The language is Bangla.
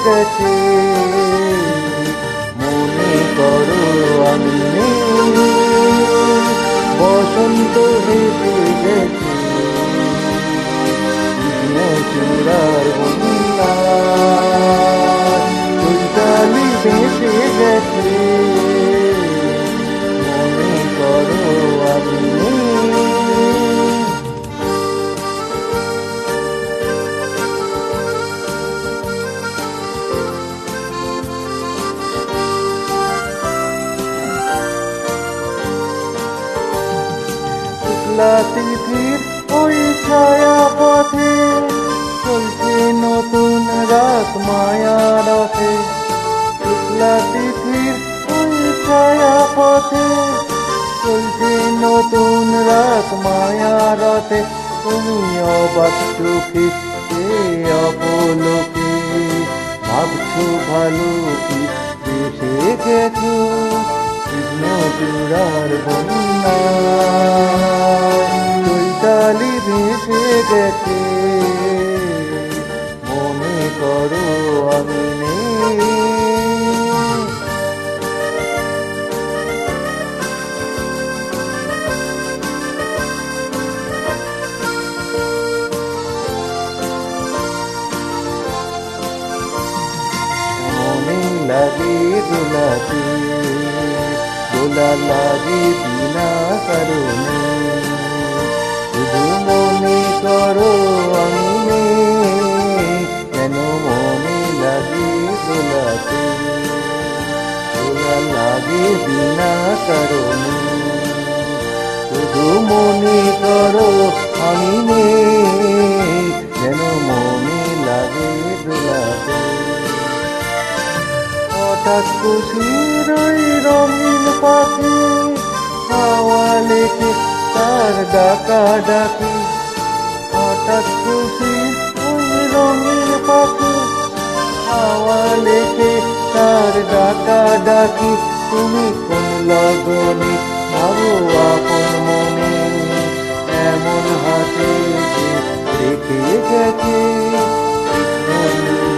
গেছে, মনে করো আমি নেই, বসন্ত হেসে গেছে, চূড়ার বন্যা চৈতালি ভেসে গেছে, মনে করো আমি নেই। তিথির ওই ছায়া পথে চলছে নতুন রাত মায়া রথে, শুক্লা তিথির ওই ছায়া পথে চলছে নতুন রাত মায়া রথে, তুমি অবাক চোখে অপলোকে ভাবছো ভালো কি এসে গেছো, কৃষ্ণ চূড়ার বন্যা চৈতালি ভেসে গেছে, মনে করো আমি নেই। মনে লাগে দোলাতে, দোলা লাগে বিনা কারণে, শুধু মনে করো আমি নেই, কেন মনে লাগে দোলাতে, দোলা লাগে বিনা কারণে, শুধু মনে করো আমি নেই, কেন মনে লাগে দোলাতে। হঠাৎ খুশির ওই রঙিন পাখি হাওয়া লেখে তার ডাকা ডাকি, হঠাৎ খুশির ওই রঙিন পাখি হাওয়া লেখে তার ডাকা ডাকি, তুমি কোন লগনে ভাবো আপন মনে, এমন হাতে রেখে গেছে কৃষ্ণ